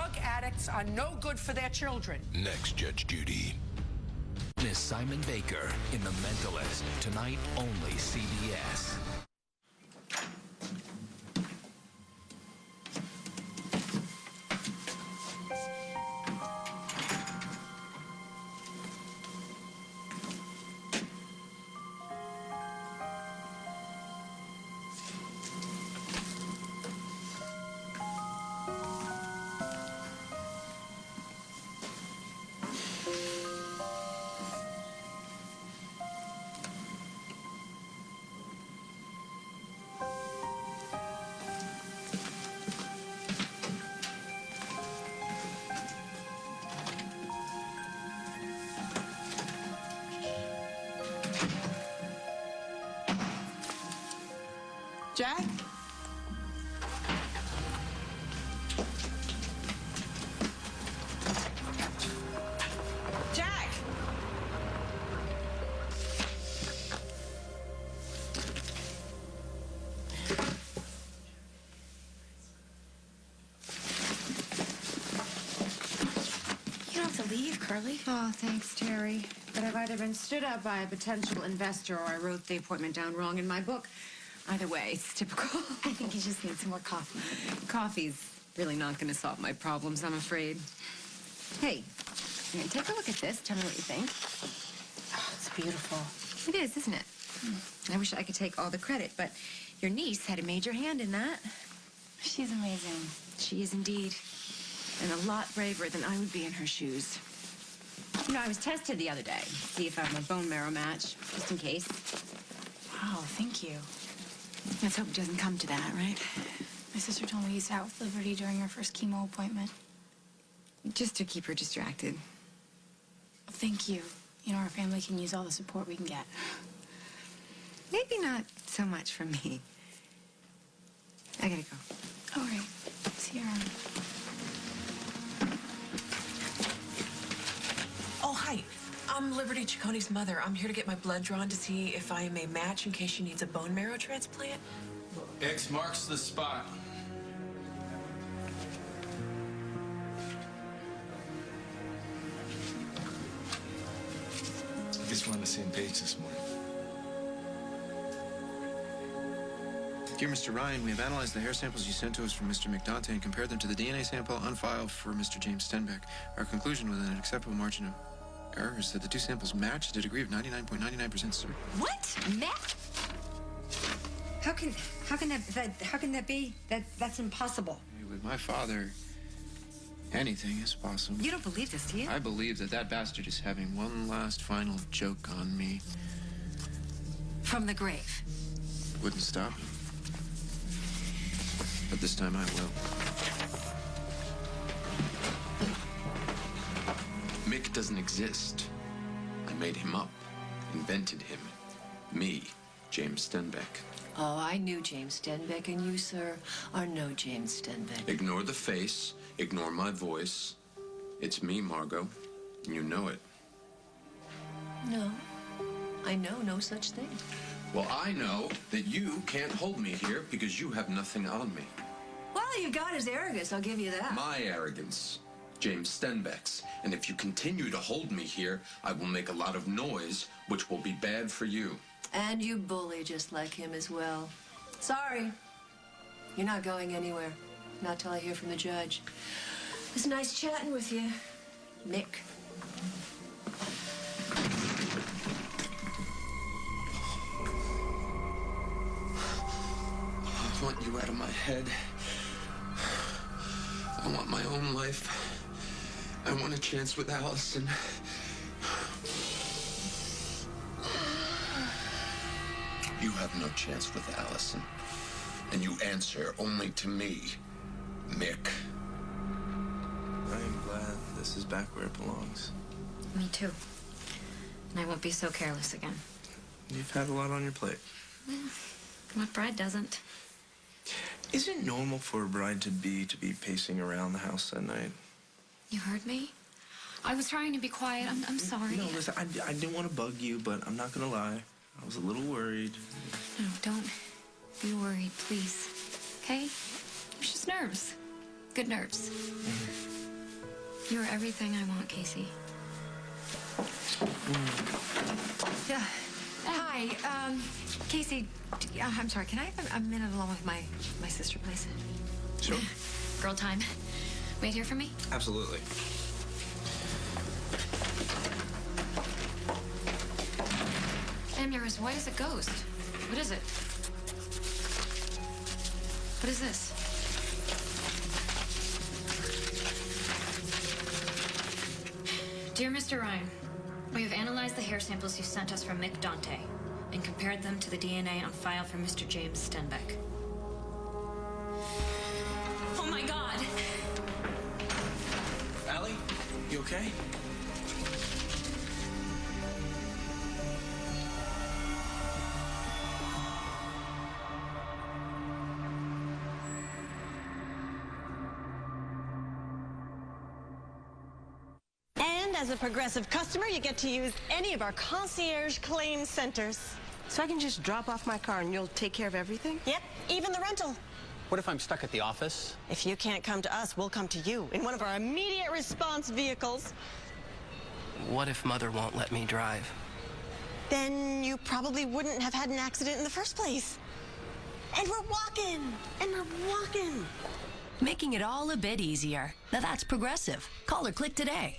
drug addicts are no good for their children. Next, Judge Judy. Miss Simon Baker in The Mentalist. Tonight, only CBS. Jack? Jack! You don't have to leave, Curly. Oh, thanks, Terry. But I've either been stood up by a potential investor or I wrote the appointment down wrong in my book. Either way, it's typical. I think you just need some more coffee. Coffee's really not going to solve my problems, I'm afraid. Hey, take a look at this. Tell me what you think. Oh, it's beautiful. It is, isn't it? I wish I could take all the credit, but your niece had a major hand in that. She's amazing. She is indeed. And a lot braver than I would be in her shoes. You know, I was tested the other day. See if I'm a bone marrow match, just in case. Wow, thank you. Let's hope it doesn't come to that, right? My sister told me you sat with Liberty during her first chemo appointment. Just to keep her distracted. Thank you. You know, our family can use all the support we can get. Maybe not so much from me. I gotta go. All right. See you around. Oh, hi. I'm Liberty Chiccone's mother. I'm here to get my blood drawn to see if I am a match in case she needs a bone marrow transplant. X marks the spot. I guess we're on the same page this morning. Dear Mr. Ryan, we have analyzed the hair samples you sent to us from Mr. McDonte and compared them to the DNA sample on file for Mr. James Stenbeck. Our conclusion within an acceptable margin of error is that the two samples match to a degree of 99.99% certain. What? Matt? How can that be? That's impossible. With my father, anything is possible. You don't believe this, do you? I believe that bastard is having one last final joke on me. From the grave. Wouldn't stop. But this time I will. Mick doesn't exist. I made him up, invented him. Me, James Stenbeck. Oh, I knew James Stenbeck, and you, sir, are no James Stenbeck. Ignore the face, ignore my voice. It's me, Margot, and you know it. No, I know no such thing. Well, I know that you can't hold me here because you have nothing on me. Well, you got his arrogance, I'll give you that. My arrogance, James Stenbeck's. And if you continue to hold me here, I will make a lot of noise, which will be bad for you. And you bully just like him as well. Sorry. You're not going anywhere. Not till I hear from the judge. It's nice chatting with you, Mick. I want you out of my head. I want my own life. I want a chance with Allison. You have no chance with Allison. And you answer only to me, Mick. I am glad this is back where it belongs. Me too. And I won't be so careless again. You've had a lot on your plate. Well, what bride doesn't? Is it normal for a bride to be pacing around the house that night? You heard me? I was trying to be quiet. I'm sorry. No, listen, I didn't want to bug you, but I'm not gonna lie. I was a little worried. No, don't be worried, please. Okay? It's just nerves. Good nerves. You're everything I want, Casey. Yeah. Hi, Casey, I'm sorry, can I have a minute alone with my sister, please? Sure. Girl time. Wait here for me? Absolutely. Damn, you're as white as a ghost. What is it? What is this? Dear Mr. Ryan, we have analyzed the hair samples you sent us from Mick Dante and compared them to the DNA on file for Mr. James Stenbeck. Oh my God! Allie, you okay? As a Progressive customer, you get to use any of our concierge claim centers. So I can just drop off my car and you'll take care of everything? Yep, even the rental. What if I'm stuck at the office? If you can't come to us, we'll come to you in one of our immediate response vehicles. What if Mother won't let me drive? Then you probably wouldn't have had an accident in the first place. And we're walking! And we're walking! Making it all a bit easier. Now that's Progressive. Call or click today.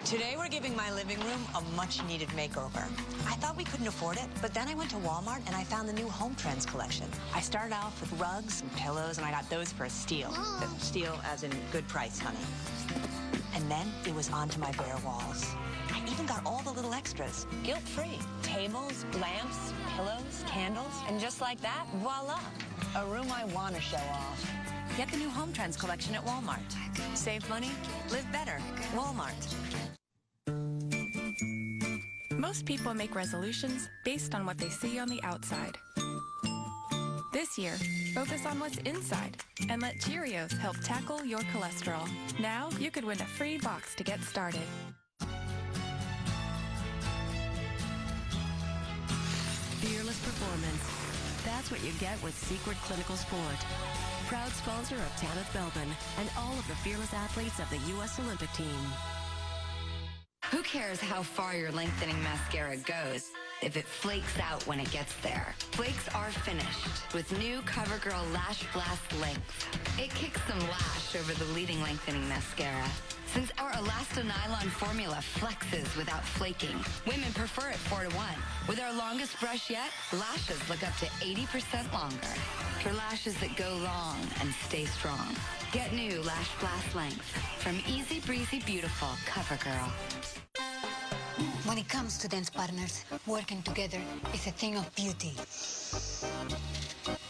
Today we're giving my living room a much-needed makeover. I thought we couldn't afford it, but then I went to Walmart and I found the new Home Trends collection. I started off with rugs and pillows, and I got those for a steal. Steal as in good price, honey. And then it was onto my bare walls. I even got all the little extras, guilt-free. Tables, lamps, pillows, candles, and just like that, voila. A room I want to show off. Get the new Home Trends collection at Walmart. Save money, live better. Walmart. Most people make resolutions based on what they see on the outside. This year, focus on what's inside and let Cheerios help tackle your cholesterol. Now, you could win a free box to get started. Fearless performance. That's what you get with Secret Clinical Sport. Proud sponsor of Tanith Belbin and all of the fearless athletes of the U.S. Olympic team. Who cares how far your lengthening mascara goes if it flakes out when it gets there? Flakes are finished with new CoverGirl Lash Blast Length. It kicks some lash over the leading lengthening mascara. Since our Elastonylon formula flexes without flaking, women prefer it 4-to-1. With our longest brush yet, lashes look up to 80% longer. For lashes that go long and stay strong. Get new Lash Blast Length from Easy Breezy Beautiful CoverGirl. When it comes to dance partners, working together is a thing of beauty.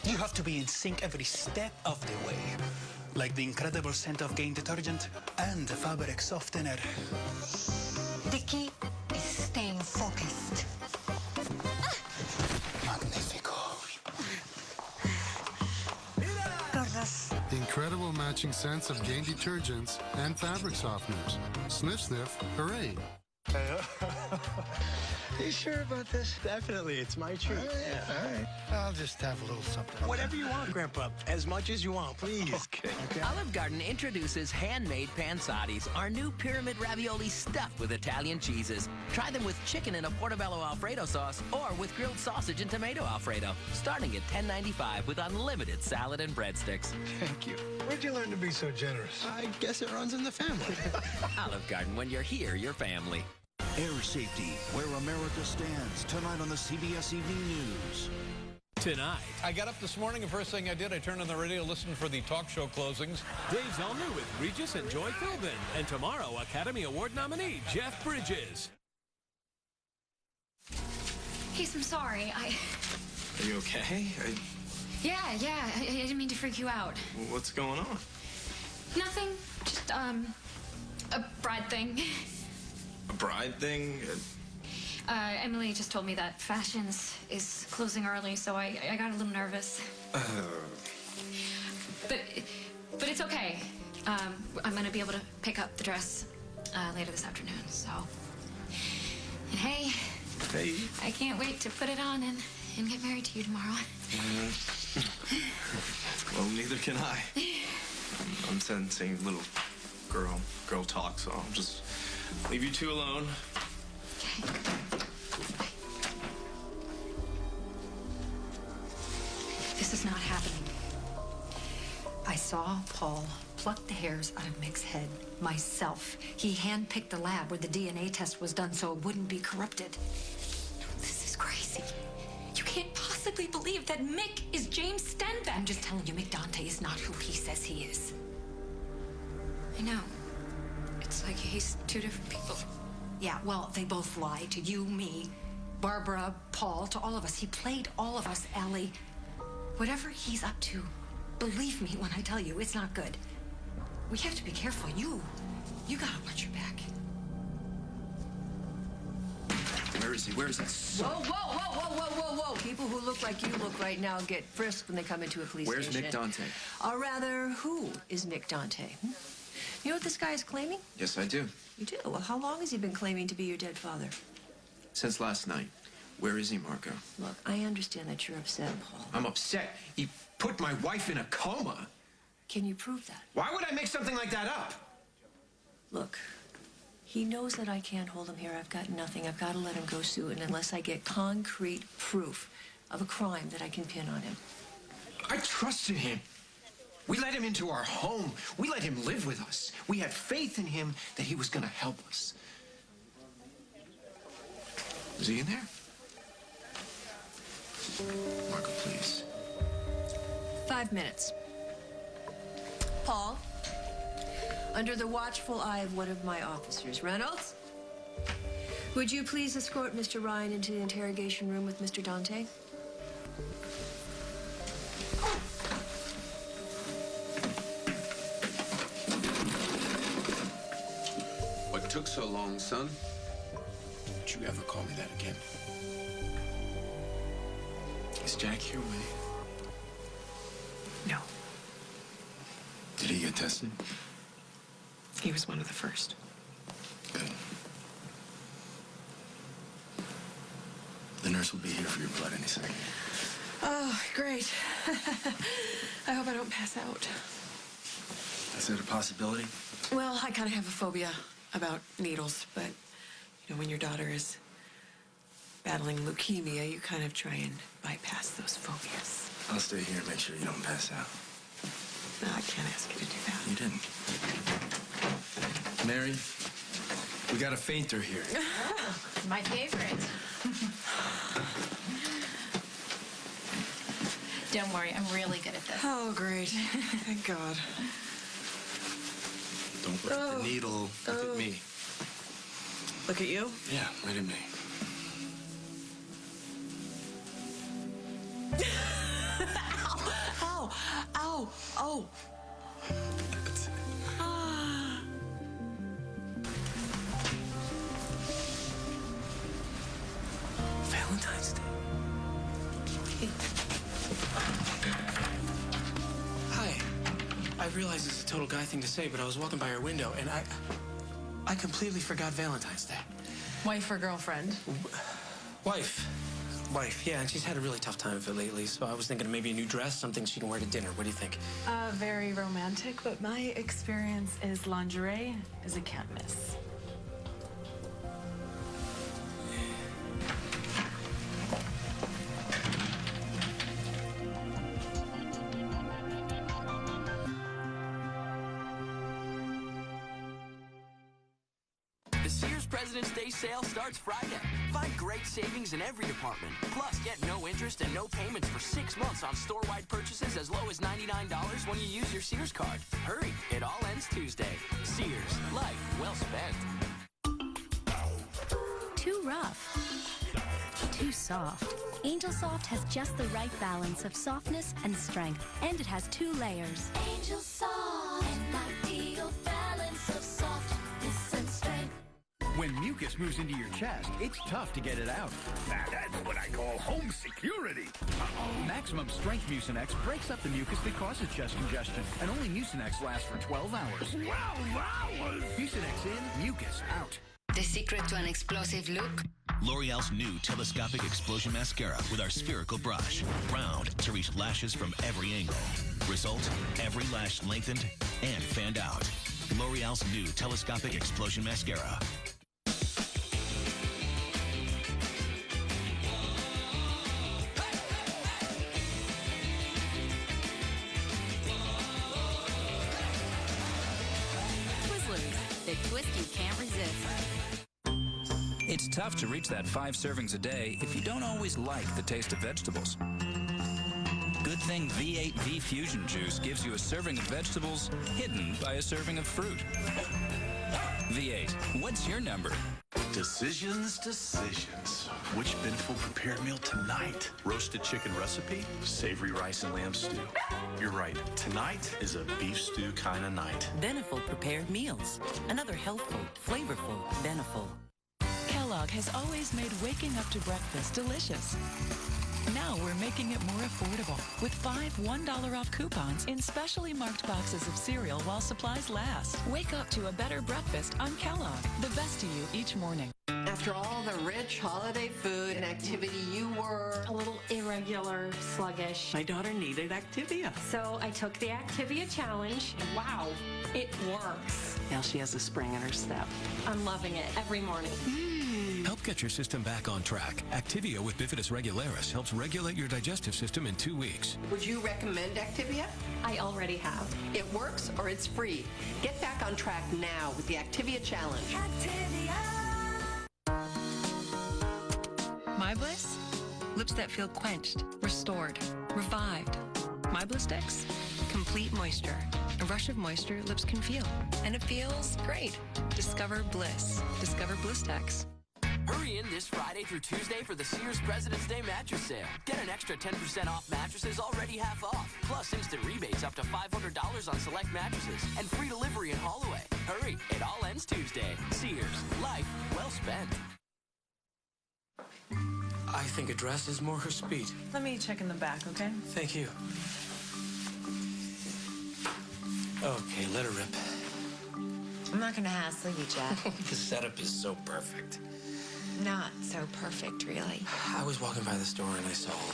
You have to be in sync every step of the way. Like the incredible scent of Gain detergent and the fabric softener. The key is staying focused. Magnifico. The incredible matching scents of Gain detergents and fabric softeners. Sniff, sniff, hooray. You sure about this? Definitely, it's my treat. Yeah, all right. I'll just have a little something. Whatever you want, Grandpa. As much as you want, please. Okay. Olive Garden introduces handmade panzottis, our new pyramid ravioli stuffed with Italian cheeses. Try them with chicken in a portobello Alfredo sauce or with grilled sausage and tomato Alfredo, starting at $10.95 with unlimited salad and breadsticks. Thank you. Where'd you learn to be so generous? I guess it runs in the family. Olive Garden, when you're here, you're family. Air safety, where America stands, tonight on the CBS Evening News. Tonight. I got up this morning, the first thing I did, I turned on the radio, listened for the talk show closings. Dave Zellner with Regis and Joy Philbin. And tomorrow, Academy Award nominee Jeff Bridges. Case, I'm sorry. Are you okay? Yeah, I didn't mean to freak you out. What's going on? Nothing. Just, a bride thing. A bride thing? Emily just told me that Fashions is closing early, so I got a little nervous. But it's okay. I'm gonna be able to pick up the dress later this afternoon, so. And hey, I can't wait to put it on and get married to you tomorrow. Well, neither can I. I'm sensing little girl girl talk, so I'll just leave you two alone. Okay. This is not happening. I saw Paul pluck the hairs out of Mick's head myself. He handpicked the lab where the DNA test was done so it wouldn't be corrupted. This is crazy. You can't possibly believe that Mick is James Stenbeck. I'm just telling you, Mick Dante is not who he says he is. I know. It's like he's two different people. Yeah, well, they both lie to you, me, Barbara, Paul, to all of us. He played all of us, Allie. Whatever he's up to, believe me when I tell you, it's not good. We have to be careful. You gotta watch your back. Where is he? Where is that son? Whoa. People who look like you look right now get frisked when they come into a police Where's station. Mick Dante? Or rather, who is Mick Dante? You know what this guy is claiming? Yes, I do. You do? Well, how long has he been claiming to be your dead father? Since last night. Where is he, Marco? Look, I understand that you're upset, Paul. I'm upset. He put my wife in a coma. Can you prove that? Why would I make something like that up? Look, he knows that I can't hold him here. I've got nothing. I've got to let him go soon unless I get concrete proof of a crime that I can pin on him. I trusted him. We let him into our home. We let him live with us. We had faith in him that he was going to help us. Is he in there? Marco, please. 5 minutes. Paul, under the watchful eye of one of my officers. Reynolds, would you please escort Mr. Ryan into the interrogation room with Mr. Dante? What took so long, son? Don't you ever call me that again. Is Jack here with you? No. Did he get tested? He was one of the first. Good. The nurse will be here for your blood any second. Oh, great. I hope I don't pass out. Is that a possibility? Well, I kind of have a phobia about needles, but, you know, when your daughter is battling leukemia, you kind of try and bypass those phobias. I'll stay here and make sure you don't pass out. No, I can't ask you to do that. You didn't. Mary, we got a fainter here. My favorite. Don't worry, I'm really good at this. Oh, great. Thank God. Don't look at the needle. Look at me. Look at you? Yeah, right at me. Ow! Ow! Oh! Valentine's Day. Hi. I realize it's a total guy thing to say, but I was walking by her window, and I completely forgot Valentine's Day. Wife or girlfriend? Wife, yeah, and she's had a really tough time of it lately, so I was thinking of maybe a new dress, something she can wear to dinner. What do you think? Very romantic, but my experience is lingerie is a can't miss. The Sears President's Day sale starts Friday. Find great savings in every department. Plus, get no interest and no payments for 6 months on store-wide purchases as low as $99 when you use your Sears card. Hurry, it all ends Tuesday. Sears, life well spent. Too rough. Too soft. Angel Soft has just the right balance of softness and strength, and it has 2 layers. Angel Soft, an ideal balance of softness and strength. When mucus moves into your chest, it's tough to get it out. That's what I call home security. Maximum Strength Mucinex breaks up the mucus that causes chest congestion, and only Mucinex lasts for 12 hours. 12 hours? Mucinex in, mucus out. The secret to an explosive look? L'Oreal's new telescopic explosion mascara with our spherical brush. Round to reach lashes from every angle. Result, every lash lengthened and fanned out. L'Oreal's new telescopic explosion mascara. Twizzlers, the twist you can't resist. It's tough to reach that 5 servings a day if you don't always like the taste of vegetables. Good thing V8 V Fusion Juice gives you a serving of vegetables hidden by a serving of fruit. V8, what's your number? Decisions. Which Benful prepared meal tonight? Roasted chicken recipe? Savory rice and lamb stew. You're right. Tonight is a beef stew kind of night. Beneful prepared meals. Another healthful, flavorful Beneful. Kellogg has always made waking up to breakfast delicious. Now we're making it more affordable with 5 $1 off coupons in specially marked boxes of cereal while supplies last. Wake up to a better breakfast on Kellogg, the best to you each morning. After all the rich holiday food and activity, you were a little irregular, sluggish. My daughter needed Activia. So I took the Activia challenge, and wow, it works. Now she has a spring in her step. I'm loving it every morning. Help get your system back on track. Activia with Bifidus regularis helps regulate your digestive system in 2 weeks. Would you recommend Activia? I already have. It works or it's free. Get back on track now with the Activia challenge. My Bliss? Lips that feel quenched, restored, revived. My Bliss Dex? Complete moisture. A rush of moisture lips can feel. And it feels great. Discover Bliss. Discover Bliss Dex. Hurry in this Friday through Tuesday for the Sears President's Day mattress sale. Get an extra 10% off mattresses already half off. Plus instant rebates up to $500 on select mattresses. And free delivery in Holloway. Hurry, it all ends Tuesday. Sears, life well spent. I think a dress is more her speed. Let me check in the back, okay? Thank you. Okay, let her rip. I'm not gonna hassle you, Jack. The setup is so perfect. Not so perfect, really. I was walking by the store and I saw all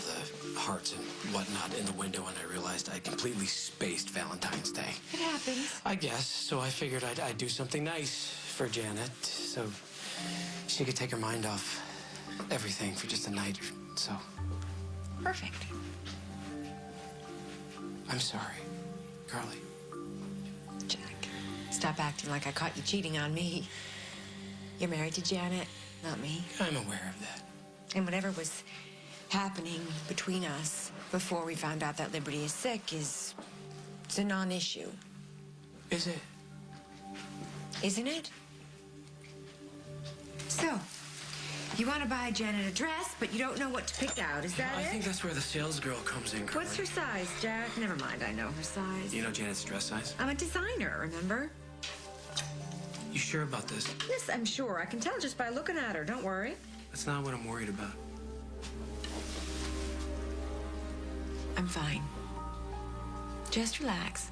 the hearts and whatnot in the window, and I realized I completely spaced Valentine's Day. It happens. I guess. So I figured I'd do something nice for Janet so she could take her mind off everything for just a night or so. Perfect. I'm sorry, Carly. Jack, stop acting like I caught you cheating on me. You're married to Janet, not me. I'm aware of that. And whatever was happening between us before we found out that Liberty is sick it's a non-issue. Is it? Isn't it? So, you want to buy Janet a dress, but you don't know what to pick out. Is that it? I think that's where the sales girl comes in, Carly. What's her size, Jack? Never mind, I know her size. You know Janet's dress size? I'm a designer, remember? You sure about this? Yes, I'm sure. I can tell just by looking at her. Don't worry. That's not what I'm worried about. I'm fine. Just relax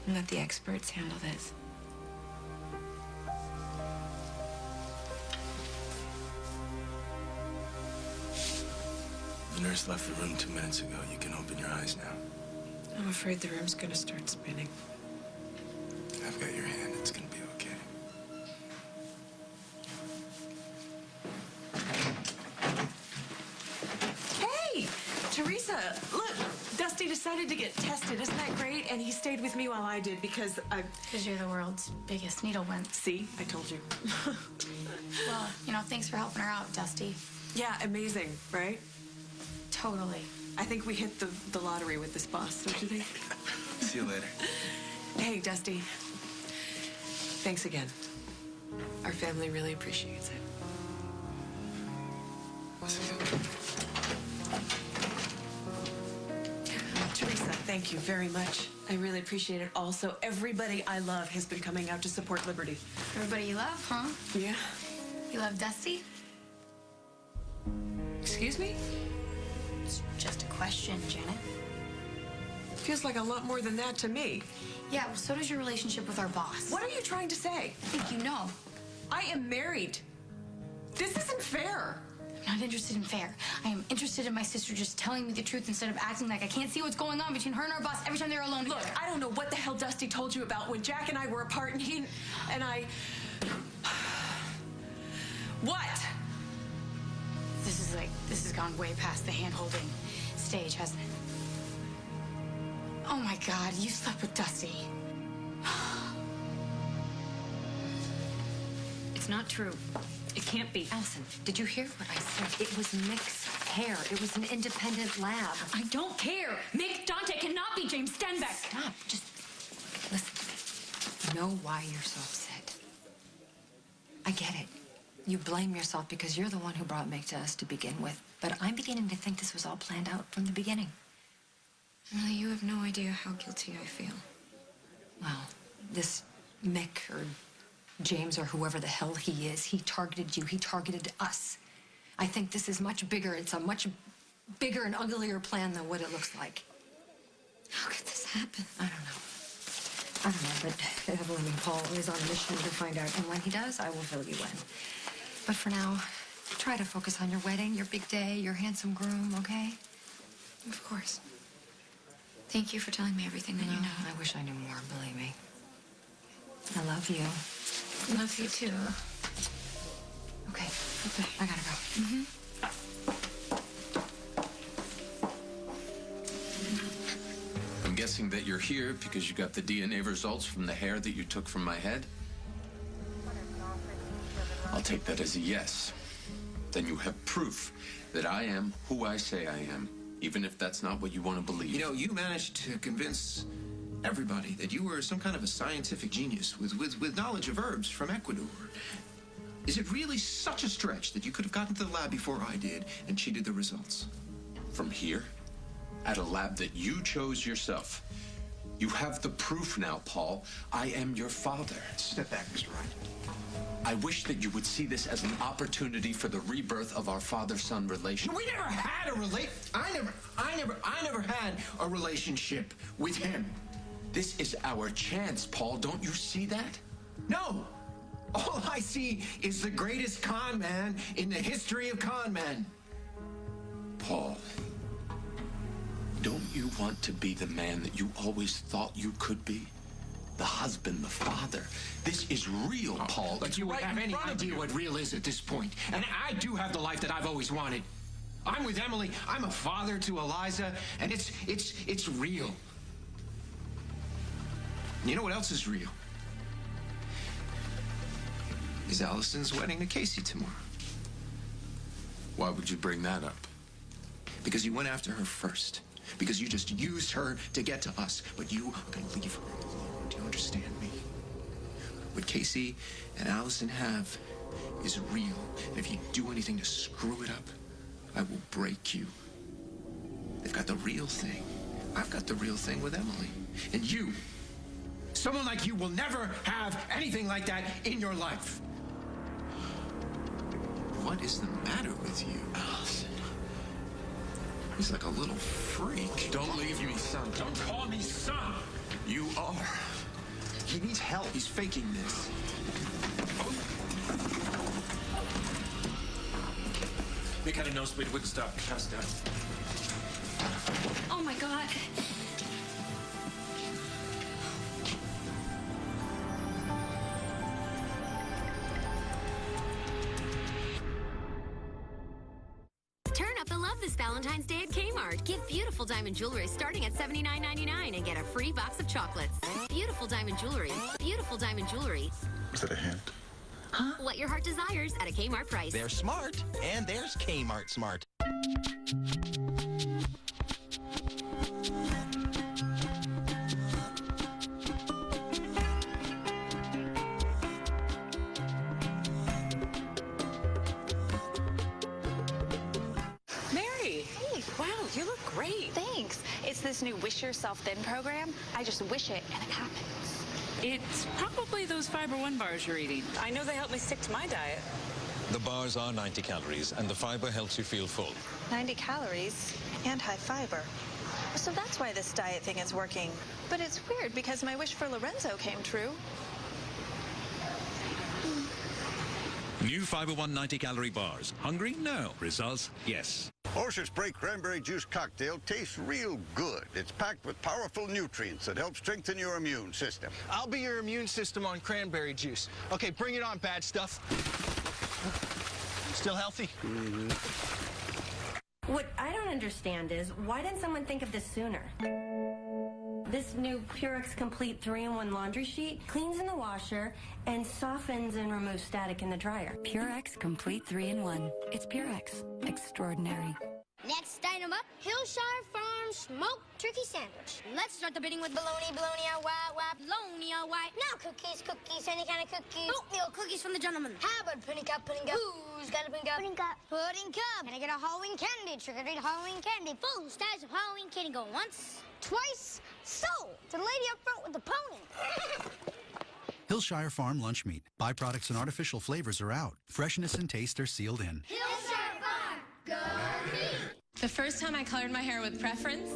and let the experts handle this. The nurse left the room 2 minutes ago. You can open your eyes now. I'm afraid the room's gonna start spinning. I've got your hand. It's gonna be okay. Hey, Teresa, look, Dusty decided to get tested. Isn't that great? And he stayed with me while I did because you're the world's biggest needle wimp. See, I told you. Well, thanks for helping her out, Dusty. Yeah, amazing, right? Totally. I think we hit the lottery with this boss, don't you think? See you later. Hey, Dusty. Thanks again. Our family really appreciates it. Teresa, thank you very much. I really appreciate it. Also, everybody I love has been coming out to support Liberty. Everybody you love, huh? Yeah. You love Dusty? Excuse me? It's just a question, Janet. Feels like a lot more than that to me. Yeah, well, so does your relationship with our boss. What are you trying to say? I think you know. I am married. This isn't fair. I'm not interested in fair. I am interested in my sister just telling me the truth instead of acting like I can't see what's going on between her and our boss every time they're alone together. Look, I don't know what the hell Dusty told you about when Jack and I were apart and I... What? This has gone way past the hand-holding stage, hasn't it? Oh my God, you slept with Dusty. It's not true. It can't be. Allison, did you hear what I said? It was Mick's hair. It was an independent lab. I don't care. Mick Dante cannot be James Stenbeck. Stop. Just listen to me. You know why you're so upset. I get it. You blame yourself because you're the one who brought Mick to us to begin with. But I'm beginning to think this was all planned out from the beginning. Emily, you have no idea how guilty I feel. Well, this Mick or James or whoever the hell he is, he targeted you. He targeted us. I think this is much bigger. It's a much bigger and uglier plan than what it looks like. How could this happen? I don't know, but Evelyn and Paul is on a mission to find out. And when he does, I will fill you in. But for now, try to focus on your wedding, your big day, your handsome groom, okay? Of course. Thank you for telling me everything that you know. I wish I knew more, believe me. I love you. I love you too. Okay, I gotta go. Mm-hmm. I'm guessing that you're here because you got the DNA results from the hair that you took from my head? I'll take that as a yes. Then you have proof that I am who I say I am, even if that's not what you want to believe. You know, you managed to convince everybody that you were some kind of a scientific genius with knowledge of herbs from Ecuador. Is it really such a stretch that you could have gotten to the lab before I did and cheated the results? From here? At a lab that you chose yourself. You have the proof now, Paul. I am your father. Step back, Mr. Wright. I wish that you would see this as an opportunity for the rebirth of our father-son relationship. We never had a I never had a relationship with him. This is our chance, Paul. Don't you see that? No. All I see is the greatest con man in the history of con men. Paul, don't you want to be the man that you always thought you could be? The husband, the father. This is real, Paul. But you would have any idea what real is at this point. And I do have the life that I've always wanted. I'm with Emily. I'm a father to Eliza, and it's real. And you know what else is real? Is Allison's wedding to Casey tomorrow. Why would you bring that up? Because you went after her first. Because you just used her to get to us. But you are going to leave her alone. Do you understand me? What Casey and Allison have is real. And if you do anything to screw it up, I will break you. They've got the real thing. I've got the real thing with Emily. And you, someone like you, will never have anything like that in your life. What is the matter with you, Allison? He's like a little freak. Don't leave me, son. Don't call me son. You are. He needs help. He's faking this. Mick had a nosebleed, wouldn't stop. Passed out. Oh my God. Turn up the love this Valentine's Day at Kmart. Get beautiful diamond jewelry starting at $79.99 and get a free box of chocolates. Beautiful diamond jewelry. Beautiful diamond jewelry. Was that a hint? Huh? What your heart desires at a Kmart price. They're smart, and there's Kmart smart. You look great. Thanks. It's this new Wish Yourself Thin program. I just wish it and it happens. It's probably those Fiber One bars you're eating. I know they help me stick to my diet. The bars are 90 calories, and the fiber helps you feel full. 90 calories and high fiber. So that's why this diet thing is working. But it's weird because my wish for Lorenzo came true. New Fiber One 90-calorie bars. Hungry? No. Results? Yes. Ocean Spray Cranberry Juice Cocktail tastes real good. It's packed with powerful nutrients that help strengthen your immune system. I'll be your immune system on cranberry juice. Okay, bring it on, bad stuff. Still healthy? Mm-hmm. What I don't understand is, why didn't someone think of this sooner? This new Purex Complete 3-in-1 laundry sheet cleans in the washer and softens and removes static in the dryer. Purex Complete 3-in-1. It's Purex. Extraordinary. Next item up, Hillshire Farm smoked turkey sandwich. Let's start the bidding with bologna out white. Now cookies, any kind of cookies. Oatmeal cookies from the gentleman. How about pudding cup? Who's got a pudding cup? Pudding cup. Can I get a Halloween candy? Trick-or-treat Halloween candy. Full stacks of Halloween candy. Go once, twice, sold to the lady up front with the pony. Hillshire Farm lunch meat. Byproducts and artificial flavors are out. Freshness and taste are sealed in. Hillshire Farm, go meat. The first time I colored my hair with Preference,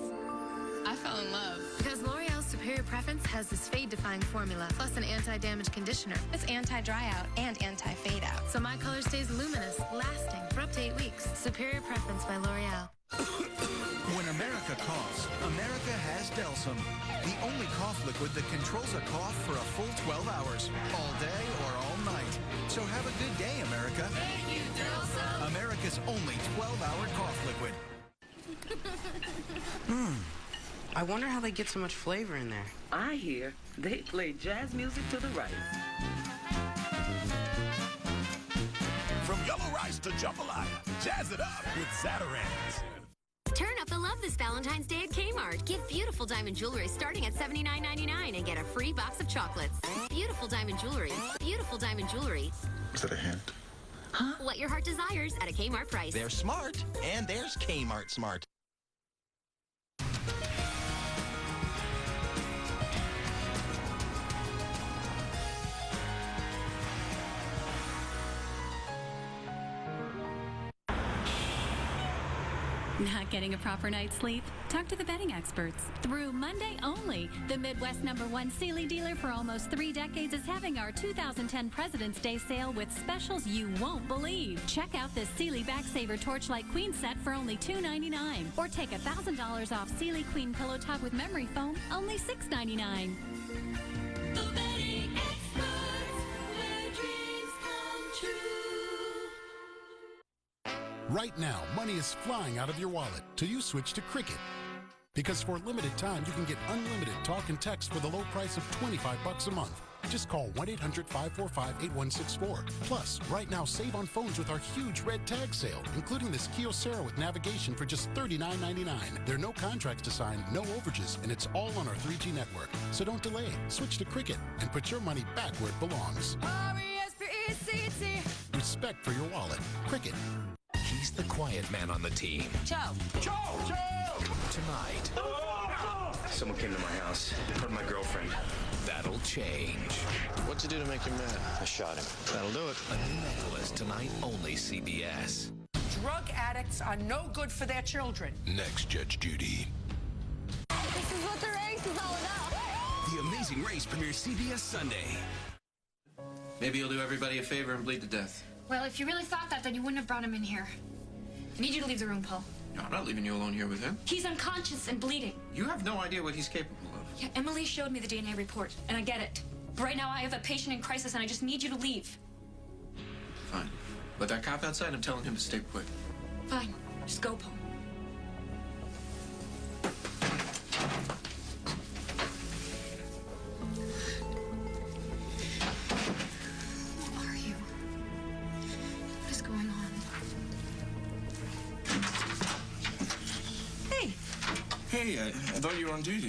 I fell in love. Because L'Oreal's Superior Preference has this fade-defying formula, plus an anti-damage conditioner. It's anti-dry out and anti-fade out. So my color stays luminous, lasting for up to 8 weeks. Superior Preference by L'Oreal. When America coughs, America has Delsum, the only cough liquid that controls a cough for a full 12 hours, all day or all night. So have a good day, America. Thank you, Delsum. America's only 12-hour cough liquid. I wonder how they get so much flavor in there. I hear they play jazz music to the right. From yellow rice to jambalaya, jazz it up with Zatarain's. Turn up the love this Valentine's Day at Kmart. Get beautiful diamond jewelry starting at $79.99 and get a free box of chocolates. Beautiful diamond jewelry. Beautiful diamond jewelry. Is that a hint? Huh? What your heart desires at a Kmart price. They're smart, and there's Kmart smart. Not getting a proper night's sleep? Talk to the bedding experts. Through Monday only, the Midwest #1 Sealy dealer for almost 3 decades is having our 2010 President's Day sale with specials you won't believe. Check out this Sealy Backsaver Torchlight Queen set for only $2.99. Or take $1,000 off Sealy Queen Pillow Top with memory foam, only $6.99. The bedding experts, where dreams come true. Right now, money is flying out of your wallet till you switch to Cricket. Because for a limited time, you can get unlimited talk and text for the low price of $25 a month. Just call 1-800-545-8164. Plus, right now, save on phones with our huge red tag sale, including this Kyocera with navigation for just $39.99. There are no contracts to sign, no overages, and it's all on our 3G network. So don't delay. Switch to Cricket and put your money back where it belongs. R-E-S-P-E-C-T. Respect for your wallet. Cricket. He's the quiet man on the team. Joe. Tonight, someone came to my house, hurt my girlfriend. that'll change. What'd you do to make him mad? I shot him. That'll do it. A new necklace tonight, only CBS. Drug addicts are no good for their children. Next, Judge Judy. This is what the race is all about. The Amazing Race premieres CBS Sunday. Maybe you'll do everybody a favor and bleed to death. Well, if you really thought that, then you wouldn't have brought him in here. I need you to leave the room, Paul. No, I'm not leaving you alone here with him. He's unconscious and bleeding. You have no idea what he's capable of. Yeah, Emily showed me the DNA report, and I get it. But right now, I have a patient in crisis, and I just need you to leave. Fine. But that cop outside, I'm telling him to stay put. Fine. Just go, Paul. Who are you? What is going on? Hey, Hey, I thought you were on duty.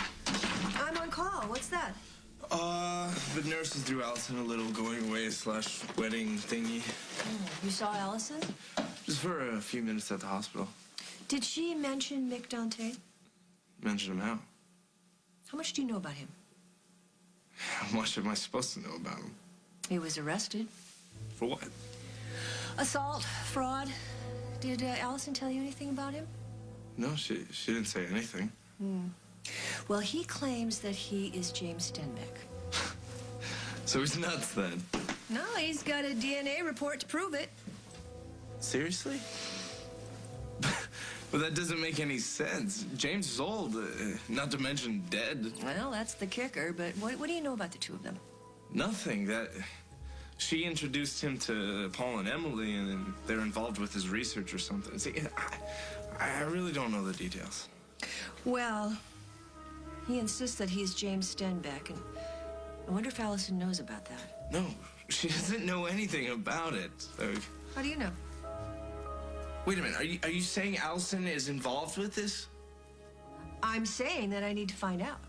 I'm on call. What's that? The nurses threw Allison a little going away / wedding thingy. You saw Allison? Just for a few minutes at the hospital. Did she mention Mick Dante? Mention him how? How much do you know about him? How much am I supposed to know about him? He was arrested. For what? Assault, fraud. Did Allison tell you anything about him? No, she didn't say anything. Well, he claims that he is James Stenbeck. So he's nuts then. No, he's got a DNA report to prove it. Seriously? But that doesn't make any sense. James is old, not to mention dead. Well, that's the kicker, but what do you know about the two of them? Nothing. That she introduced him to Paul and Emily, and they're involved with his research or something. See, I really don't know the details. Well, he insists that he's James Stenbeck, and I wonder if Allison knows about that. No, she doesn't know anything about it. How do you know? Wait a minute, are you saying Allison is involved with this? I'm saying that I need to find out.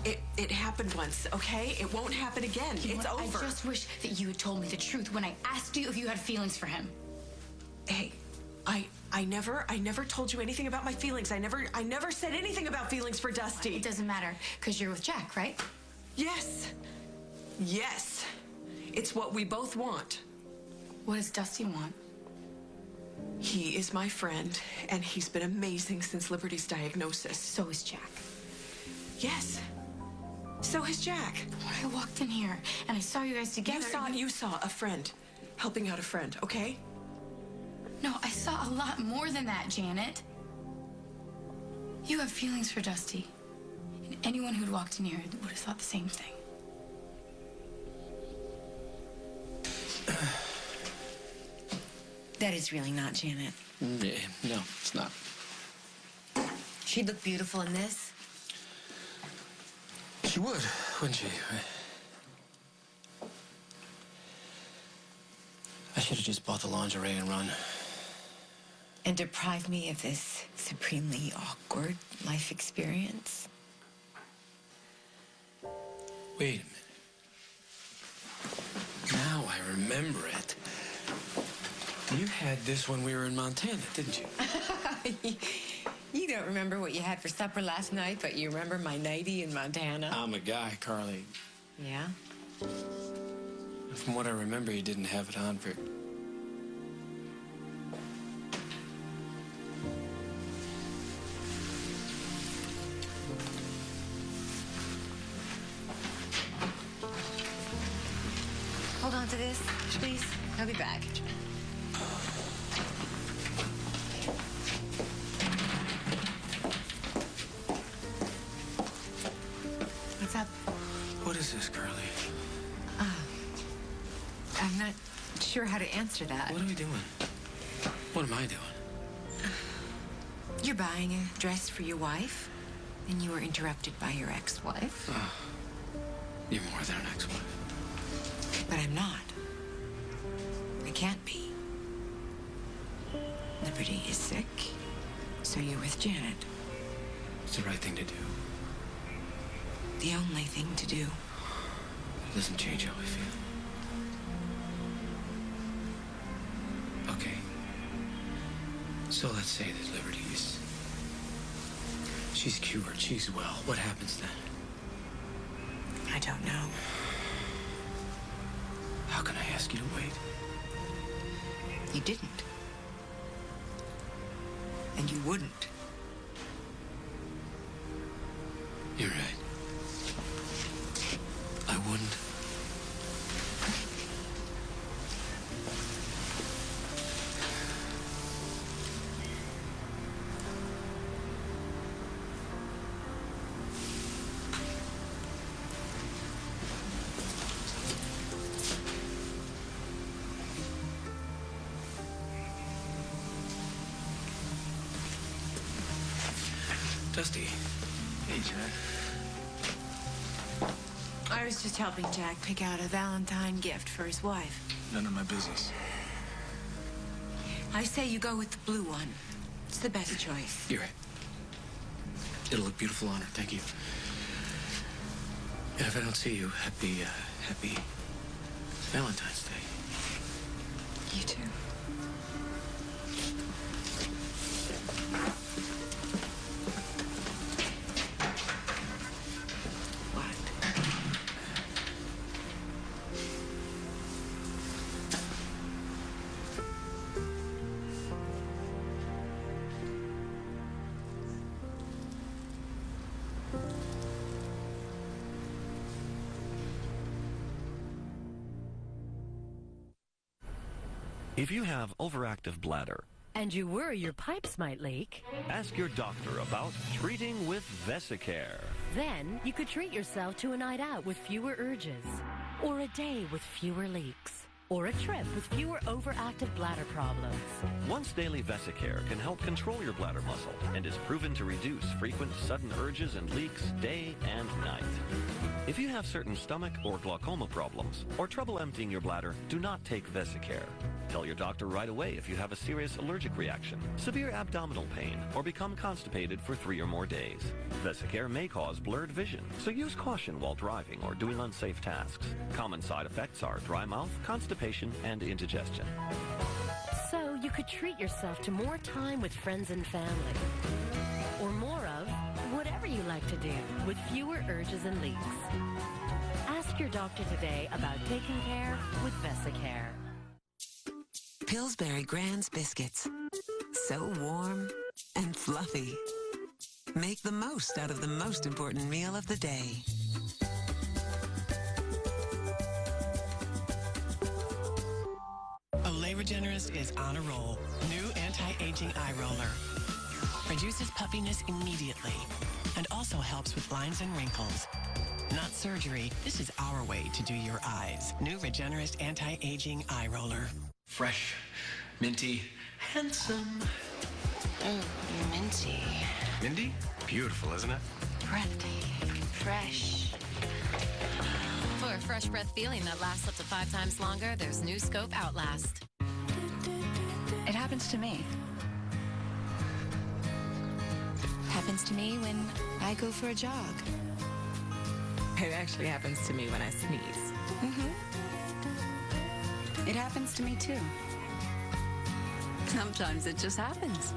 It happened once, okay? It won't happen again. It's over. I just wish that you had told me the truth when I asked you if you had feelings for him. Hey, I never told you anything about my feelings. I never said anything about feelings for Dusty. It doesn't matter, because you're with Jack, right? Yes. Yes. It's what we both want. What does Dusty want? He is my friend, and he's been amazing since Liberty's diagnosis. So is Jack. Yes. So has Jack. When I walked in here, and I saw you guys together... You saw a friend helping out a friend, okay? No, I saw a lot more than that, Janet. You have feelings for Dusty. And anyone who'd walked in here would have thought the same thing. That is really not Janet. Yeah, no, it's not. She'd look beautiful in this. She would, wouldn't she? I should have just bought the lingerie and run. And deprive me of this supremely awkward life experience. Wait a minute. Now I remember it. You had this when we were in Montana, didn't you? You don't remember what you had for supper last night, but you remember my nightie in Montana? I'm a guy, Carly. Yeah? From what I remember, you didn't have it on for... Hold on to this, please. I'll be back. What's up? What is this, Carly? I'm not sure how to answer that. What are we doing? What am I doing? You're buying a dress for your wife, and you were interrupted by your ex-wife. You're more than an ex-wife. But I'm not. I can't be. Liberty is sick, so you're with Janet. It's the right thing to do. The only thing to do. It doesn't change how I feel. Okay. So let's say that Liberty is... She's cured. She's well. What happens then? I don't know. How can I ask you to wait? You didn't. And you wouldn't. You're right. I wouldn't. Dusty. Hey, Jack. I was just helping Jack pick out a Valentine gift for his wife. None of my business. I say you go with the blue one. It's the best choice. You're right. It'll look beautiful on her. Thank you. And if I don't see you, happy Valentine's Day. You too. If you have overactive bladder, and you worry your pipes might leak, ask your doctor about treating with Vesicare. then you could treat yourself to a night out with fewer urges, or a day with fewer leaks, or a trip with fewer overactive bladder problems. Once daily Vesicare can help control your bladder muscle and is proven to reduce frequent sudden urges and leaks day and night. If you have certain stomach or glaucoma problems or trouble emptying your bladder, do not take Vesicare. Tell your doctor right away if you have a serious allergic reaction, severe abdominal pain, or become constipated for 3 or more days. Vesicare may cause blurred vision, so use caution while driving or doing unsafe tasks. Common side effects are dry mouth, constipation, and indigestion. So you could treat yourself to more time with friends and family, or more of whatever you like to do with fewer urges and leaks. Ask your doctor today about taking care with Vesicare. Pillsbury Grand's biscuits. So warm and fluffy. Make the most out of the most important meal of the day. Olay Regenerist is on a roll. New anti-aging eye roller. Reduces puffiness immediately and also helps with lines and wrinkles. Not surgery, this is our way to do your eyes. New Regenerist anti-aging eye roller. Fresh, minty, handsome. Oh, minty. Mindy? Beautiful, isn't it? Breathtaking. Fresh. For a fresh breath feeling that lasts up to 5 times longer, there's new Scope Outlast. It happens to me. Happens to me when I go for a jog. It actually happens to me when I sneeze. It happens to me too. Sometimes it just happens.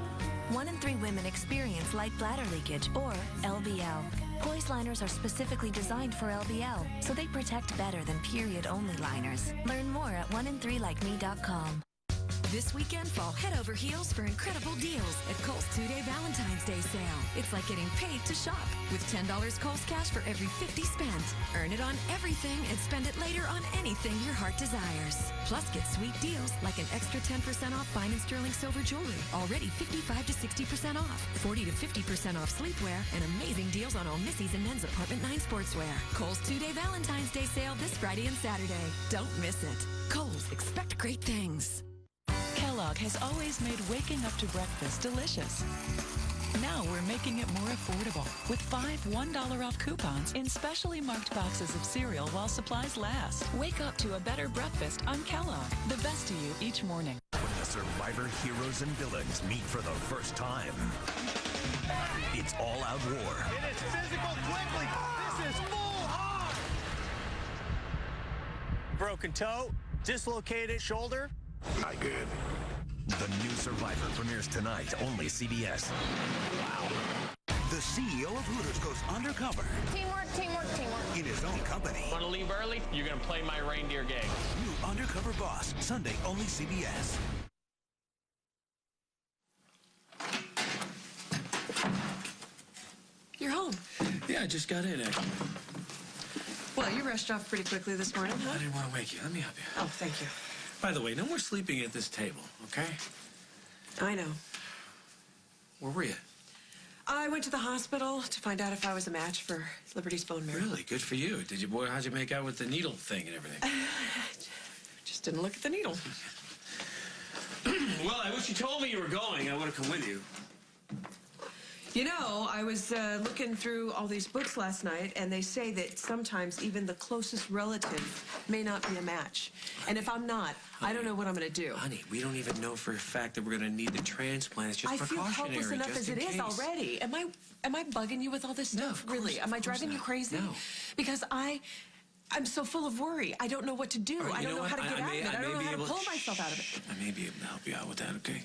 1 in 3 women experience light bladder leakage, or LBL. Poise liners are specifically designed for LBL, so they protect better than period-only liners. Learn more at 1in3likeme.com. This weekend, fall head over heels for incredible deals at Kohl's 2-day Valentine's Day sale. It's like getting paid to shop with $10 Kohl's cash for every 50 spent. Earn it on everything and spend it later on anything your heart desires. Plus, get sweet deals like an extra 10% off fine and sterling silver jewelry, already 55 to 60% off, 40 to 50% off sleepwear, and amazing deals on all Missy's and Men's Apartment 9 sportswear. Kohl's 2-day Valentine's Day sale this Friday and Saturday. Don't miss it. Kohl's, expect great things. Kellogg has always made waking up to breakfast delicious. Now we're making it more affordable with 5 $1 off coupons in specially marked boxes of cereal while supplies last. Wake up to a better breakfast on Kellogg, the best to you each morning. When the Survivor heroes and villains meet for the first time, it's all-out war. It is physical quickly. This is full on. Broken toe, dislocated shoulder. Not good. The new Survivor premieres tonight, only CBS. Wow. The CEO of Hooters goes undercover. Teamwork, teamwork, teamwork. In his own company. Want to leave early? You're going to play my reindeer game. New Undercover Boss, Sunday, only CBS. You're home. Yeah, I just got in, actually. Well, you rushed off pretty quickly this morning, huh? I didn't want to wake you. Let me help you. Oh, thank you. By the way, no more sleeping at this table, okay? I know. Where were you? I went to the hospital to find out if I was a match for Liberty's bone marrow. Really? Good for you. How'd you make out with the needle thing and everything? Just didn't look at the needle. Well, I wish you told me you were going. I would have come with you. You know, I was looking through all these books last night, and they say that sometimes even the closest relative may not be a match. And if I'm not, I don't know what I'm going to do. Honey, we don't even know for a fact that we're going to need the transplant. It's just I feel precautionary. helpless enough as it is already. Am I bugging you with all this stuff? Really? Am I driving you crazy? No. Because I'm so full of worry. I don't know what to do. I don't know how to get out of it. I don't know how to pull myself out of it. I may be able to help you out with that, okay?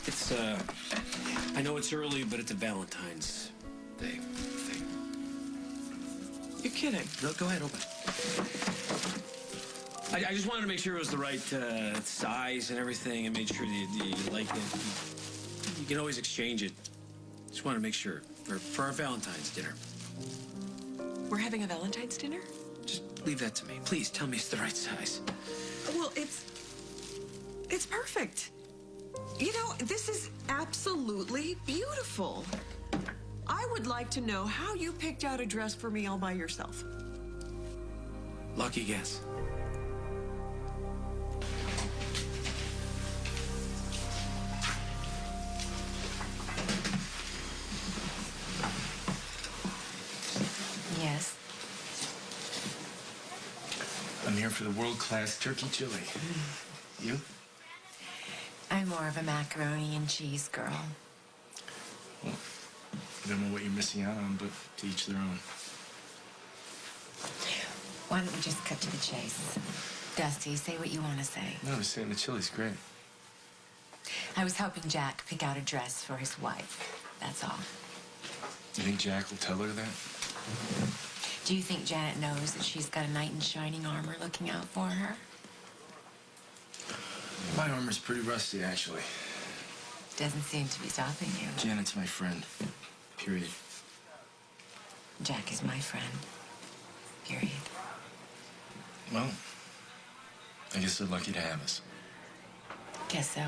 It's, I know it's early, but it's a Valentine's Day thing. You're kidding. No, go ahead, open it. I just wanted to make sure it was the right size and everything, and made sure that you like it. You can always exchange it. Just wanted to make sure for our Valentine's dinner. We're having a Valentine's dinner? Just Leave that to me. Please tell me it's the right size. Well, it's perfect. You know, this is absolutely beautiful. I would like to know how you picked out a dress for me all by yourself. Lucky guess. Yes. I'm here for the world-class turkey chili. You? I'm more of a macaroni and cheese girl. Well, I don't know what you're missing out on, but to each their own. Why don't we just cut to the chase? Dusty, say what you want to say. No, I was saying the chili's great. I was helping Jack pick out a dress for his wife. That's all. You think Jack will tell her that? Do you think Janet knows that she's got a knight in shining armor looking out for her? My armor's pretty rusty, actually. Doesn't seem to be stopping you. Janet's my friend. Period. Jack is my friend. Period. Well, I guess they're lucky to have us. Guess so.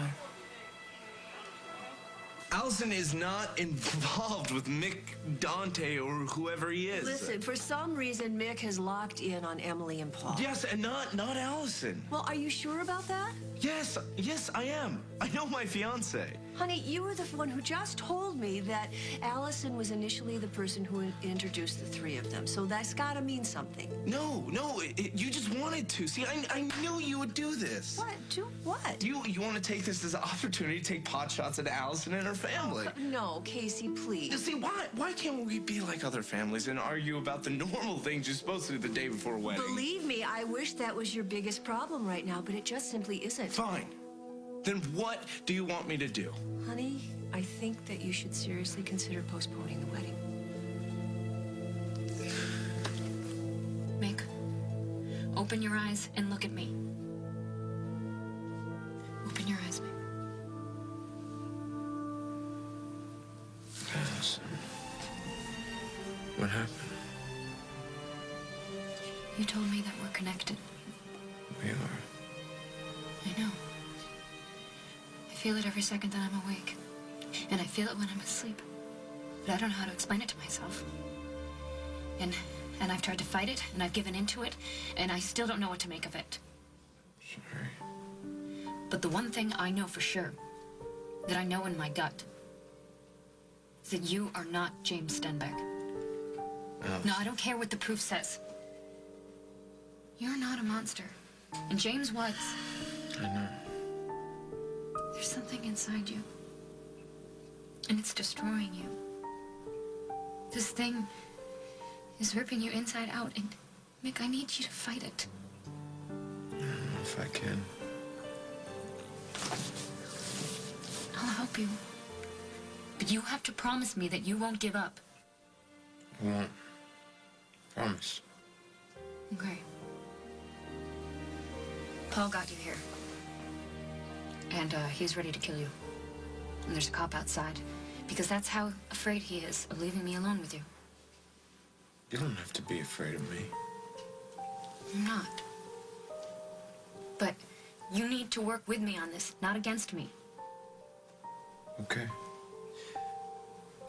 Allison is not involved with Mick, Dante, or whoever he is. Listen, for some reason, Mick has locked in on Emily and Paul. Yes, and not Allison. Well, are you sure about that? Yes, I am. I know my fiance. Honey, you were the one who just told me that Allison was initially the person who introduced the three of them, so that's gotta mean something. No, you just wanted to. See, I knew you would do this. What? Do what? You want to take this as an opportunity to take pot shots at Allison and her family. Oh, no, Casey, please. See, why can't we be like other families and argue about the normal things you're supposed to do the day before a wedding? Believe me, I wish that was your biggest problem right now, but it just simply isn't. Fine. Then what do you want me to do? Honey, I think that you should seriously consider postponing the wedding. Mick, open your eyes and look at me. Open your eyes, Mick. Allison, what happened? You told me that we're connected. We are. I know. I feel it every second that I'm awake. And I feel it when I'm asleep. But I don't know how to explain it to myself. And I've tried to fight it, and I've given into it, and I still don't know what to make of it. Sorry. But the one thing I know for sure, that I know in my gut, is that you are not James Stenbeck. Allison. No, I don't care what the proof says. You're not a monster. And James was. I know. There's something inside you. And it's destroying you. This thing is ripping you inside out. And, Mick, I need you to fight it. I don't know if I can. I'll help you. But you have to promise me that you won't give up. I won't. Promise. Okay. Paul got you here. And he's ready to kill you. And there's a cop outside. Because that's how afraid he is of leaving me alone with you. You don't have to be afraid of me. I'm not. But you need to work with me on this, not against me. Okay.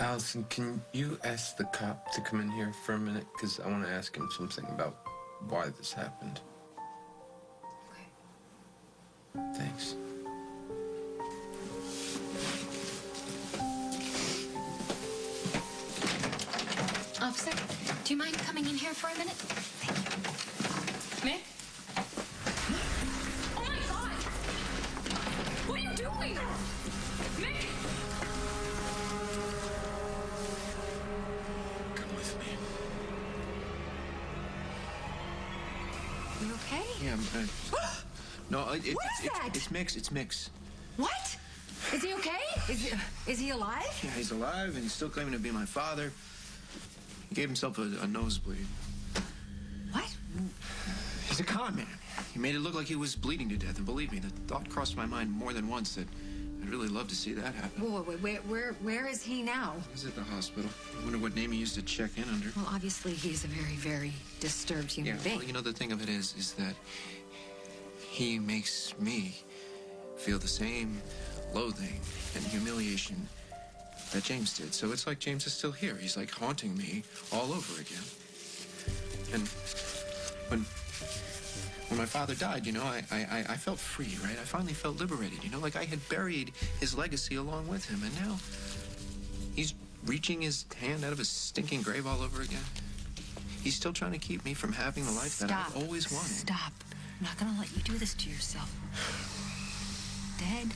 Allison, can you ask the cop to come in here for a minute? Because I want to ask him something about why this happened. Okay. Thanks. Officer, do you mind coming in here for a minute? Mick? Oh my God! What are you doing? Mick! Come with me. You okay? Yeah, I'm no, What is that? It's Mix. It's Mix. What? Is he okay? Is he alive? Yeah, he's alive, and he's still claiming to be my father. He gave himself a nosebleed. What? He's a con man. He made it look like he was bleeding to death, and believe me, the thought crossed my mind more than once that I'd really love to see that happen. Where is he now? He's at the hospital. I wonder what name he used to check in under. Well, obviously he's a very, very disturbed human being. Well, you know, the thing of it is that he makes me feel the same loathing and humiliation that James did. So it's like James is still here. He's like haunting me all over again. And when my father died, you know, I felt free, right? I finally felt liberated, you know, like I had buried his legacy along with him. And now he's reaching his hand out of his stinking grave all over again. He's still trying to keep me from having the life that I've always wanted. Stop. I'm not gonna let you do this to yourself. Dead,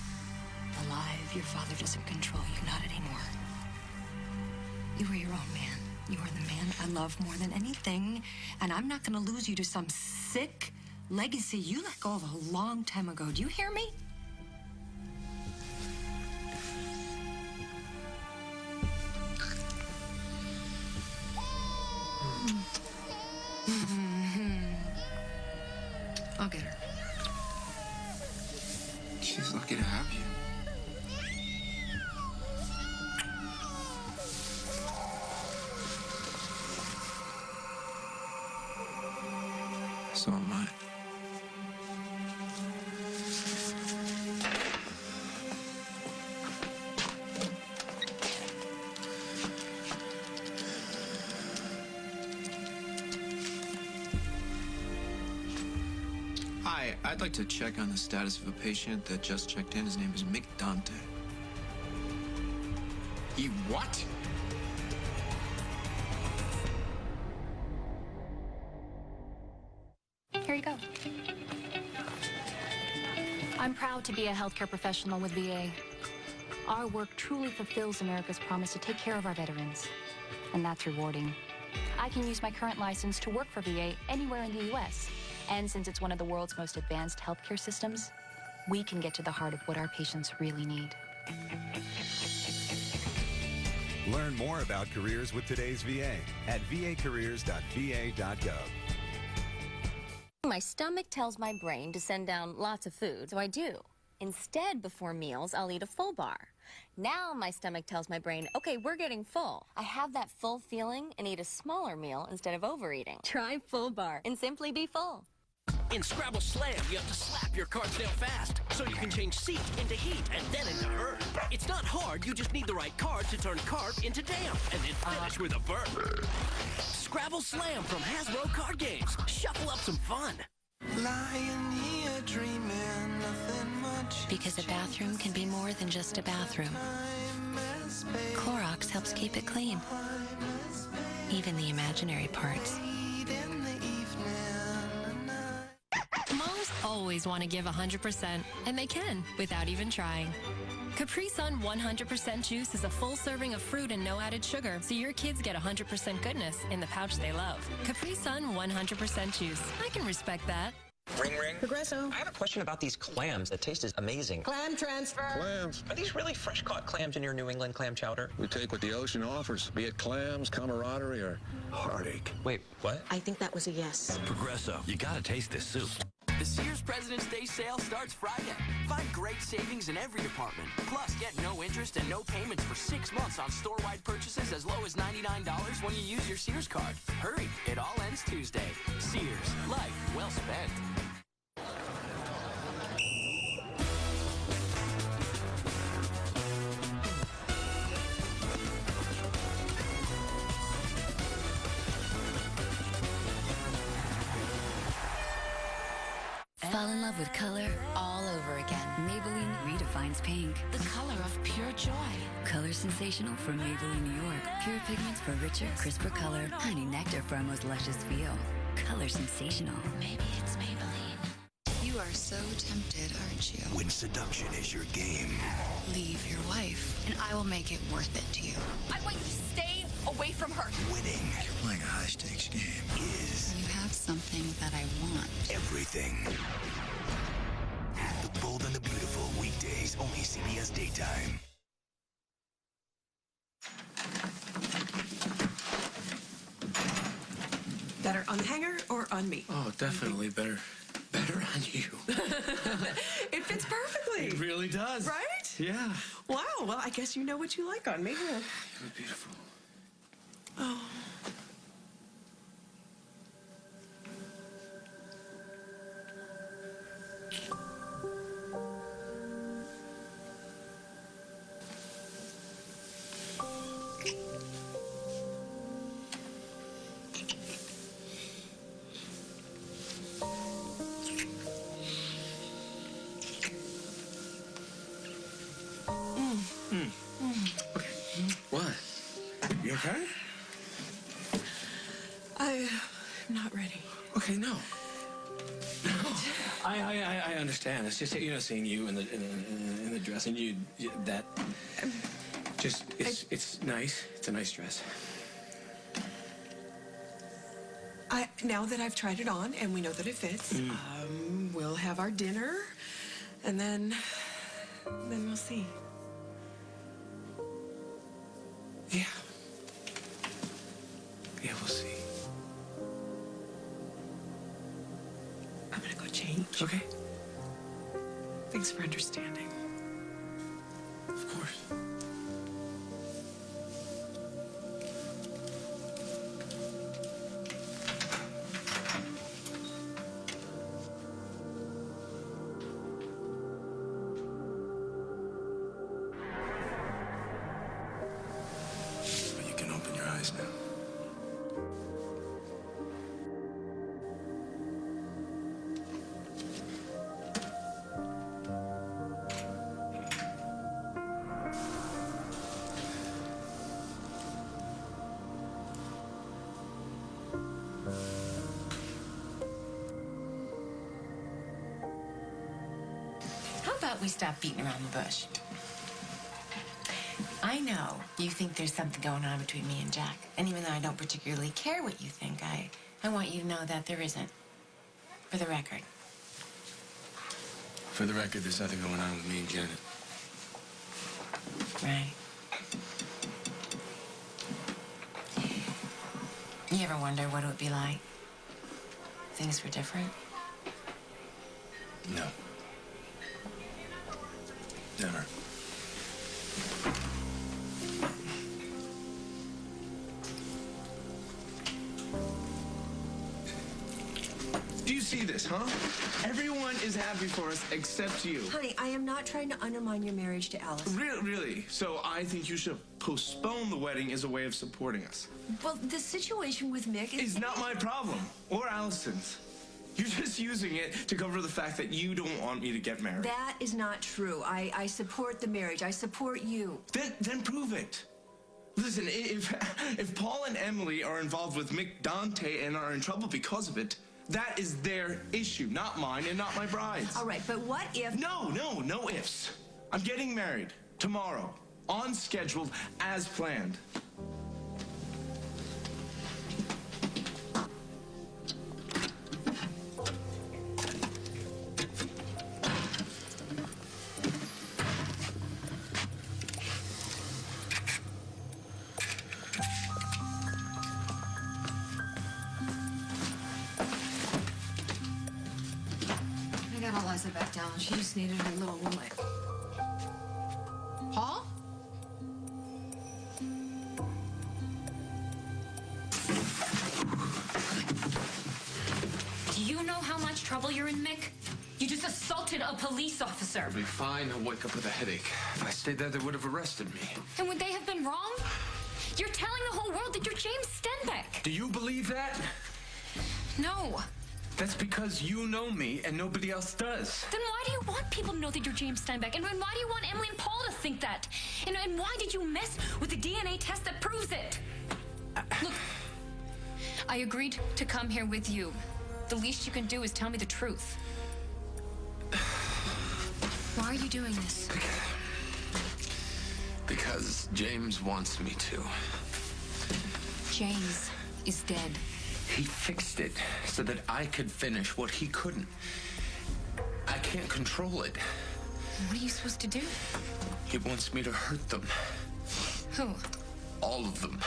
alive, your father doesn't control you, not anymore. You were your own man. You are the man I love more than anything, and I'm not gonna lose you to some sick legacy you let go of a long time ago. Do you hear me? I'll get her. She's lucky to have you. So am I. Hi, I'd like to check on the status of a patient that just checked in. His name is Mick Dante. He what? Here you go. I'm proud to be a healthcare professional with VA. Our work truly fulfills America's promise to take care of our veterans, and that's rewarding. I can use my current license to work for VA anywhere in the U.S., and since it's one of the world's most advanced healthcare systems, we can get to the heart of what our patients really need. Learn more about careers with today's VA at vacareers.va.gov. My stomach tells my brain to send down lots of food, so I do. Instead, before meals, I'll eat a full bar. Now my stomach tells my brain, okay, we're getting full. I have that full feeling and eat a smaller meal instead of overeating. Try Full Bar and simply be full. In Scrabble Slam, you have to slap your cards down fast, so you can change seek into heat and then into hurt. It's not hard, you just need the right card to turn carp into damp, and then finish with a burp. Scrabble Slam from Hasbro Card Games. Shuffle up some fun. Lying here dreaming, nothing much. Because a bathroom can be more than just a bathroom. Clorox helps keep it clean. Even the imaginary parts. Moms always want to give 100%, and they can without even trying. Capri Sun 100% juice is a full serving of fruit and no added sugar, so your kids get 100% goodness in the pouch they love. Capri Sun 100% juice. I can respect that. Ring, ring. Progresso. I have a question about these clams. The taste is amazing. Clam transfer. Clams. Are these really fresh-caught clams in your New England clam chowder? We take what the ocean offers, be it clams, camaraderie, or heartache. Wait, what? I think that was a yes. Progresso. You gotta taste this soup. The Sears President's Day sale starts Friday. Find great savings in every department. Plus, get no interest and no payments for 6 months on store-wide purchases as low as $99 when you use your Sears card. Hurry, it all ends Tuesday. Sears, life well spent. Fall in love with color all over again. Maybelline redefines pink. The color of pure joy. Color sensational from Maybelline, New York. Pure pigments for richer, crisper color. Honey nectar for a most luscious feel. Color sensational. Maybe it's Maybelline. You are so tempted, aren't you? When seduction is your game. Leave your wife, and I will make it worth it to you. I want you to stay away from her. Winning. You're playing a high-stakes game. Is You have something that I want. everything. The Bold and the Beautiful, weekdays, only CBS Daytime. Better on the hanger or on me? Oh, definitely better on you. It fits perfectly. It really does. Right? Yeah. Wow, well, I guess you know what you like on me, huh? You're beautiful. Oh. What? You okay? I'm not ready. Okay, no. No. I understand. It's just, you know, seeing you in the dress and you that just it's nice. It's a nice dress. Now that I've tried it on and we know that it fits, we'll have our dinner, and then we'll see. Yeah. Yeah, we'll see. I'm gonna go change. Okay. Thanks for understanding. Of course. But you can open your eyes now. How about we stop beating around the bush? I know you think there's something going on between me and Jack. And even though I don't particularly care what you think, I want you to know that there isn't. For the record. For the record, there's nothing going on with me and Janet. Right. You ever wonder what it would be like if things were different? No. Never. Do you see this, huh? Everyone is happy for us except you. Honey, I am not trying to undermine your marriage to Alice. Really? So I think you should postpone the wedding as a way of supporting us. Well, the situation with Mick is not my problem, or Allison's. You're just using it to cover the fact that you don't want me to get married. That is not true. I support the marriage. I support you. Then prove it. Listen, if Paul and Emily are involved with Mick Dante and are in trouble because of it, that is their issue, not mine and not my bride's. All right, but what if... No ifs. I'm getting married tomorrow, on schedule, as planned. I got Eliza back down. She just needed her little light. Paul? Do you know how much trouble you're in, Mick? You just assaulted a police officer. I'll be fine. I'll wake up with a headache. If I stayed there, they would have arrested me. And would they have been wrong? You're telling the whole world that you're James Stenbeck. Do you believe that? No. That's because you know me and nobody else does. Then why do you want people to know that you're James Stenbeck? And why do you want Emily and Paul to think that? And why did you mess with the DNA test that proves it? Look, I agreed to come here with you. The least you can do is tell me the truth. Why are you doing this? Because James wants me to. James is dead. He fixed it so that I could finish what he couldn't. I can't control it. What are you supposed to do? He wants me to hurt them. Who? All of them.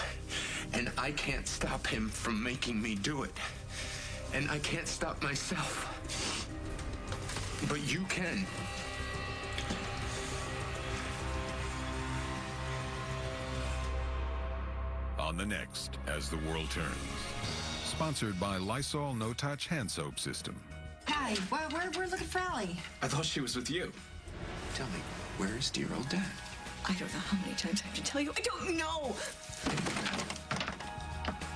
And I can't stop him from making me do it. And I can't stop myself. But you can. on the next As the World Turns. Sponsored by Lysol No-Touch Hand Soap System. Hi, we're looking for Allie. I thought she was with you. Tell me, where is dear old Dad? I don't know how many times I have to tell you. I don't know.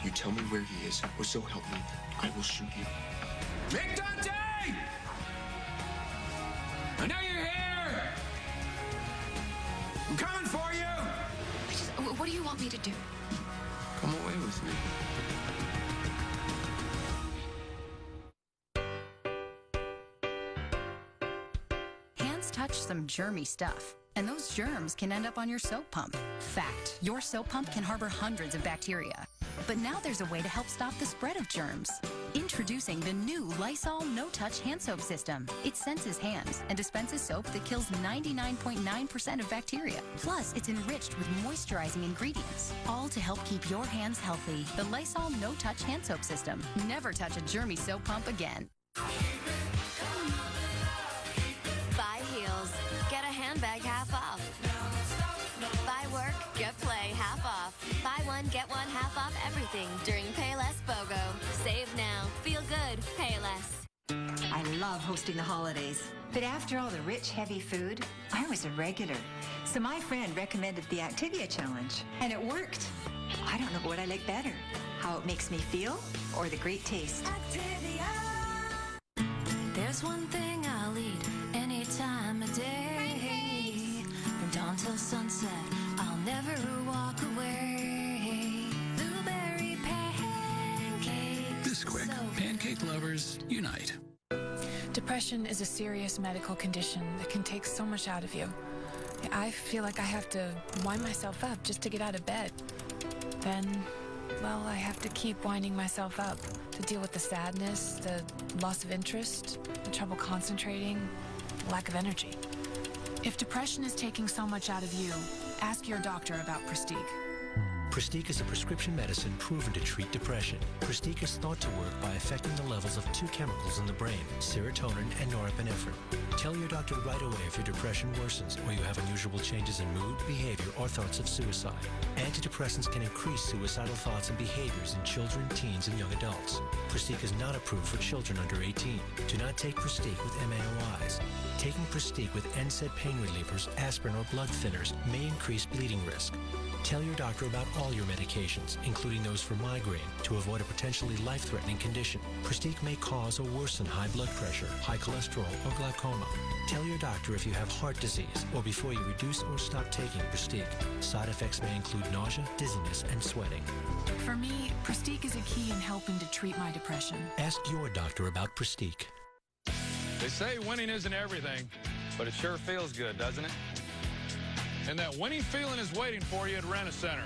You tell me where he is, or so help me, I will shoot you. Mick Dante! I know you're here! I'm coming for you! What do you want me to do? Come away with me. Hands touch some germy stuff, and those germs can end up on your soap pump. Fact, your soap pump can harbor hundreds of bacteria. But now there's a way to help stop the spread of germs. Introducing the new Lysol No-Touch Hand Soap System. It senses hands and dispenses soap that kills 99.9% of bacteria. Plus, it's enriched with moisturizing ingredients, all to help keep your hands healthy. The Lysol No-Touch Hand Soap System. Never touch a germy soap pump again. Buy heels, get a handbag half off. Buy work, get play half off. Buy one, get one half off everything during Pay Less BOGO. Save now, feel good, pay less. I love hosting the holidays, but after all the rich, heavy food, I was a regular. So my friend recommended the Activia Challenge, and it worked. I don't know what I like better, how it makes me feel or the great taste. There's one thing I'll eat any time of day. From dawn till sunset, I'll never walk away. Blueberry pancakes. This quick, pancake lovers unite. Depression is a serious medical condition that can take so much out of you. I feel like I have to wind myself up just to get out of bed. Then, well, I have to keep winding myself up to deal with the sadness, the loss of interest, the trouble concentrating, lack of energy. If depression is taking so much out of you, ask your doctor about Prestige. Prestige is a prescription medicine proven to treat depression. Prestige is thought to work by affecting the levels of two chemicals in the brain, serotonin and norepinephrine. Tell your doctor right away if your depression worsens or you have unusual changes in mood, behavior, or thoughts of suicide. Antidepressants can increase suicidal thoughts and behaviors in children, teens, and young adults. Prestige is not approved for children under 18. Do not take Prestige with MAOIs. Taking Prestige with NSAID pain relievers, aspirin, or blood thinners may increase bleeding risk. Tell your doctor about all your medications, including those for migraine, to avoid a potentially life-threatening condition. Prestige may cause or worsen high blood pressure, high cholesterol, or glaucoma. Tell your doctor if you have heart disease or before you reduce or stop taking Prestige. Side effects may include nausea, dizziness, and sweating. For me, Prestige is a key in helping to treat my depression. Ask your doctor about Prestige. They say winning isn't everything, but it sure feels good, doesn't it? And that winning feeling is waiting for you at Rent-A-Center,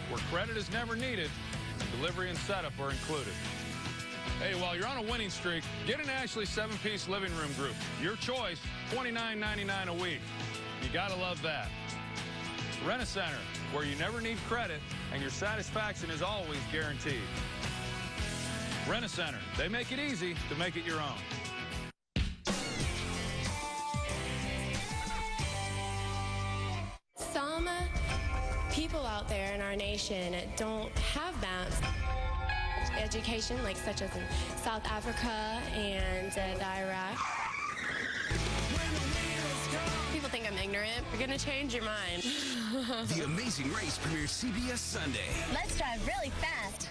where credit is never needed and delivery and setup are included. Hey, while you're on a winning streak, get an Ashley 7-piece living room group. Your choice, $29.99 a week. You gotta love that. Rent-A-Center, where you never need credit and your satisfaction is always guaranteed. Rent-A-Center, they make it easy to make it your own. Some people out there in our nation don't have balanced education, like such as in South Africa and Iraq. People think I'm ignorant. You're gonna change your mind. The Amazing Race premieres CBS Sunday. Let's drive really fast.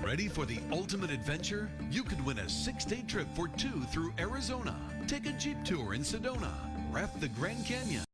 Ready for the ultimate adventure? You could win a 6-day trip for 2 through Arizona. Take a Jeep tour in Sedona. Raft the Grand Canyon.